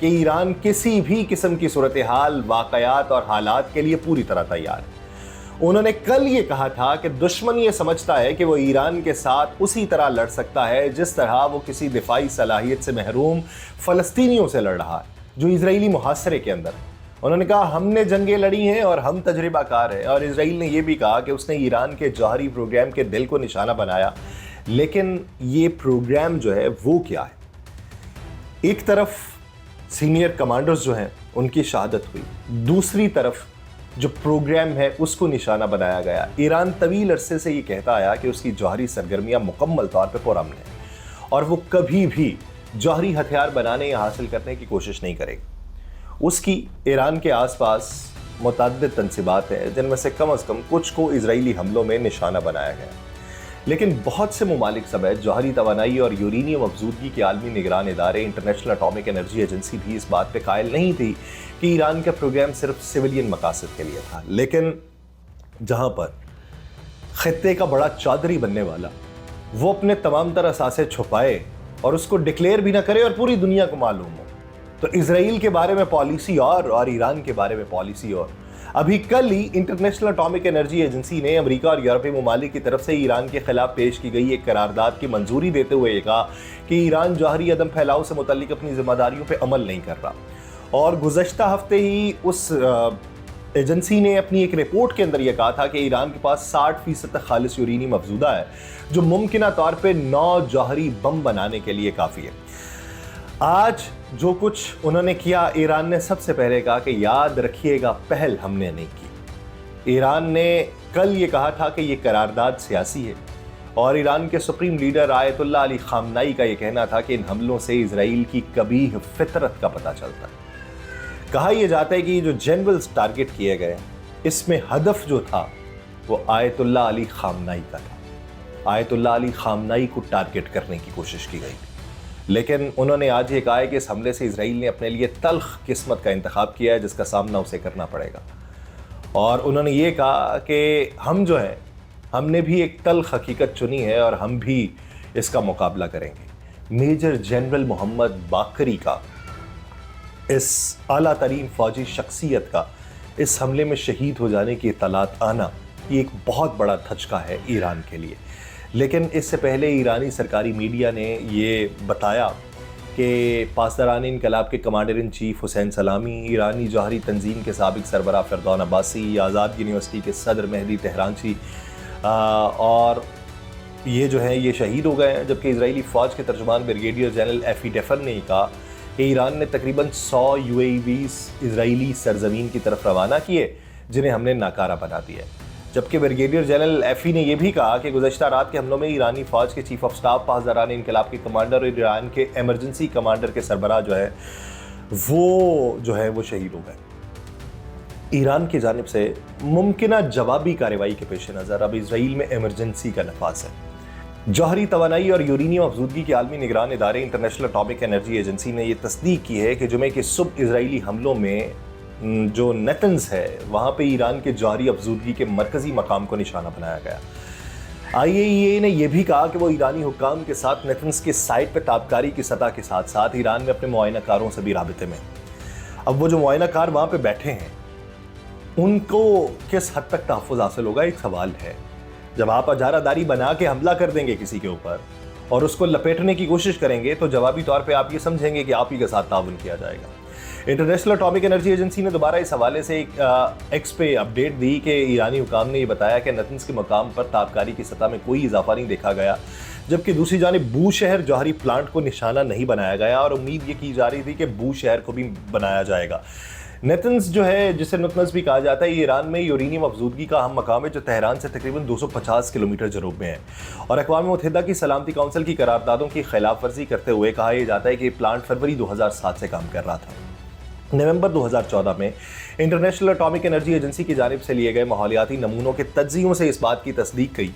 کہ ایران کسی بھی قسم کی صورتحال، واقعات اور حالات کے لیے پوری طرح تیار ہے۔ انہوں نے کل یہ کہا تھا کہ دشمن یہ سمجھتا ہے کہ وہ ایران کے ساتھ اسی طرح لڑ سکتا ہے جس طرح وہ کسی دفاعی صلاحیت سے محروم فلسطینیوں سے لڑ رہا ہے جو اسرائیلی محاصرے کے اندر ہے۔ انہوں نے کہا ہم نے جنگیں لڑی ہیں اور ہم تجربہ کار ہیں، اور اسرائیل نے یہ بھی کہا کہ اس نے ایران کے جوہری پروگرام کے دل کو نشانہ بنایا، لیکن یہ پروگرام جو ہے وہ کیا ہے؟ ایک طرف سینئر کمانڈرز جو ہیں ان کی شہادت ہوئی، دوسری طرف جو پروگرام ہے اس کو نشانہ بنایا گیا۔ ایران طویل عرصے سے یہ کہتا آیا کہ اس کی جوہری سرگرمیاں مکمل طور پہ پرامن ہیں اور وہ کبھی بھی جوہری ہتھیار بنانے یا حاصل کرنے کی کوشش نہیں کرے گی۔ اس کی ایران کے آس پاس متعدد تنصیبات ہیں جن میں سے کم از کم کچھ کو اسرائیلی حملوں میں نشانہ بنایا گیا، لیکن بہت سے ممالک سمیت جوہری توانائی اور یورینیم افزودگی کے عالمی نگران ادارے انٹرنیشنل اٹامک انرجی ایجنسی بھی اس بات پہ قائل نہیں تھی کہ ایران کا پروگرام صرف سویلین مقاصد کے لیے تھا، لیکن جہاں پر خطے کا بڑا چودھری بننے والا وہ اپنے تمام تر اثاثے چھپائے اور اس کو ڈکلیئر بھی نہ کرے اور پوری دنیا کو معلوم ہو، تو اسرائیل کے بارے میں پالیسی اور ایران کے بارے میں پالیسی اور۔ ابھی کل ہی انٹرنیشنل اٹامک انرجی ایجنسی نے امریکہ اور یورپی ممالک کی طرف سے ایران کے خلاف پیش کی گئی ایک قرارداد کی منظوری دیتے ہوئے یہ کہا کہ ایران جوہری عدم پھیلاؤ سے متعلق اپنی ذمہ داریوں پہ عمل نہیں کر رہا، اور گزشتہ ہفتے ہی اس ایجنسی نے اپنی ایک رپورٹ کے اندر یہ کہا تھا کہ ایران کے پاس 60% تک خالص یورینیم افزودہ ہے جو ممکنہ طور پہ 9 جوہری بم بنانے کے لیے کافی ہے۔ آج جو کچھ انہوں نے کیا، ایران نے سب سے پہلے کہا کہ یاد رکھیے گا پہل ہم نے نہیں کی۔ ایران نے کل یہ کہا تھا کہ یہ قرارداد سیاسی ہے، اور ایران کے سپریم لیڈر آیت اللہ علی خامنائی کا یہ کہنا تھا کہ ان حملوں سے اسرائیل کی قبیح فطرت کا پتہ چلتا ہے۔ کہا یہ جاتا ہے کہ یہ جو جنرلز ٹارگٹ کیے گئے اس میں ہدف جو تھا وہ آیت اللہ علی خامنائی کا تھا۔ آیت اللہ علی خامنائی کو ٹارگٹ کرنے کی کوشش کی گئی، لیکن انہوں نے آج یہ کہا ہے کہ اس حملے سے اسرائیل نے اپنے لیے تلخ قسمت کا انتخاب کیا ہے جس کا سامنا اسے کرنا پڑے گا، اور انہوں نے یہ کہا کہ ہم جو ہیں ہم نے بھی ایک تلخ حقیقت چنی ہے اور ہم بھی اس کا مقابلہ کریں گے۔ میجر جنرل محمد باقری کا، اس اعلیٰ ترین فوجی شخصیت کا اس حملے میں شہید ہو جانے کی اطلاعات آنا یہ ایک بہت بڑا دھچکا ہے ایران کے لیے، لیکن اس سے پہلے ایرانی سرکاری میڈیا نے یہ بتایا کہ پاسداران انقلاب کے کمانڈر ان چیف حسین سلامی، ایرانی جوہری تنظیم کے سابق سربراہ فردون عباسی، آزاد یونیورسٹی کے صدر مہدی تہرانچی اور یہ جو ہیں یہ شہید ہو گئے ہیں، جبکہ اسرائیلی فوج کے ترجمان بریگیڈیئر جنرل ایفی ڈیفر نے کہا کہ ایران نے تقریباً 100 UAVs اسرائیلی سرزمین کی طرف روانہ کیے جنہیں ہم نے ناکارہ بنا دیا، جبکہ بریگیڈیئر جنرل ایفی نے یہ بھی کہا کہ گزشتہ رات کے حملوں میں ایرانی فوج کے چیف آف سٹاف، پاسداران انقلاب کے کمانڈر اور ایران کے ایمرجنسی کمانڈر کے سربراہ وہ شہید ہو گئے۔ ایران کی جانب سے ممکنہ جوابی کارروائی کے پیش نظر اب اسرائیل میں ایمرجنسی کا نفاذ ہے۔ جوہری توانائی اور یورینیم افزودگی کے عالمی نگران ادارے انٹرنیشنل اٹامک انرجی ایجنسی نے یہ تصدیق کی ہے کہ جمعے کے صبح اسرائیلی حملوں میں جو نیتنز ہے وہاں پہ ایران کے جوہری افزودگی کے مرکزی مقام کو نشانہ بنایا گیا۔ IAEA نے یہ بھی کہا کہ وہ ایرانی حکام کے ساتھ نیتنز کے سائٹ پہ تابکاری کی سطح کے ساتھ ساتھ ایران میں اپنے معائنہ کاروں سے بھی رابطے میں۔ اب وہ جو معائنہ کار وہاں پہ بیٹھے ہیں ان کو کس حد تک تحفظ حاصل ہوگا ایک سوال ہے۔ جب آپ اجارہ داری بنا کے حملہ کر دیں گے کسی کے اوپر اور اس کو لپیٹنے کی کوشش کریں گے تو جوابی طور پہ آپ یہ سمجھیں گے کہ آپ ہی کے ساتھ تعاون کیا جائے گا۔ انٹرنیشنل اٹامک انرجی ایجنسی نے دوبارہ اس حوالے سے ایک ایکس پہ اپڈیٹ دی کہ ایرانی حکام نے یہ بتایا کہ نیتنز کے مقام پر تابکاری کی سطح میں کوئی اضافہ نہیں دیکھا گیا، جبکہ دوسری جانب بو شہر جوہری پلانٹ کو نشانہ نہیں بنایا گیا اور امید یہ کی جا رہی تھی کہ بو شہر کو بھی بنایا جائے گا۔ نیتنز جو ہے جسے نتنز بھی کہا جاتا ہے، یہ ایران میں یورینیم افزودگی کا اہم مقام ہے جو تہران سے تقریباً 250 کلومیٹر جنوب میں ہے، اور اقوام متحدہ کی سلامتی کونسل کی قراردادوں کی خلاف ورزی کرتے ہوئے کہا یہ جاتا ہے کہ یہ پلانٹ فروری 2007 سے کام کر رہا تھا۔ نومبر 2014 میں انٹرنیشنل اٹامک انرجی ایجنسی کی جانب سے لیے گئے ماحولیاتی نمونوں کے تجزیوں سے اس بات کی تصدیق کی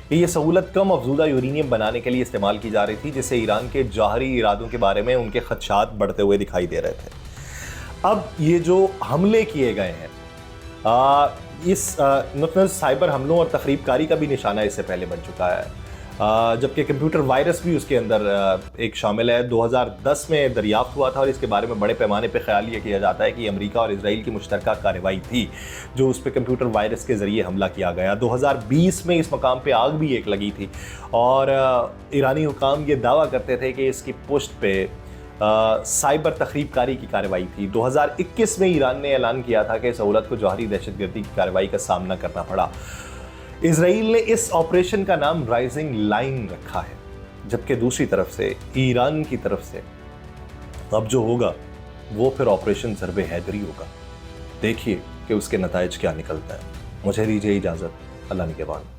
کہ یہ سہولت کم افزودہ یورینیم بنانے کے لیے استعمال کی جا رہی تھی، جس سے ایران کے جوہری ارادوں کے بارے میں ان کے خدشات بڑھتے ہوئے دکھائی دے رہے تھے۔ اب یہ جو حملے کیے گئے ہیں اس نتنز سائبر حملوں اور تخریب کاری کا بھی نشانہ اس سے پہلے بن چکا ہے۔ جبکہ کمپیوٹر وائرس بھی اس کے اندر ایک شامل ہے۔ 2010 میں دریافت ہوا تھا اور اس کے بارے میں بڑے پیمانے پہ خیال یہ کیا جاتا ہے کہ امریکہ اور اسرائیل کی مشترکہ کارروائی تھی جو اس پہ کمپیوٹر وائرس کے ذریعے حملہ کیا گیا۔ 2020 میں اس مقام پہ آگ بھی ایک لگی تھی اور ایرانی حکام یہ دعویٰ کرتے تھے کہ اس کی پشت پہ سائبر تخریب کاری کی کارروائی تھی۔ 2021 میں ایران نے اعلان کیا تھا کہ سہولت کو جوہری دہشت گردی کی کارروائی کا سامنا کرنا پڑا۔ اسرائیل نے اس آپریشن کا نام رائزنگ لائن رکھا ہے، جبکہ دوسری طرف سے ایران کی طرف سے اب جو ہوگا وہ پھر آپریشن ضرب حیدری ہوگا۔ دیکھیے کہ اس کے نتائج کیا نکلتا ہے۔ مجھے دیجیے اجازت، اللہ نگہبان۔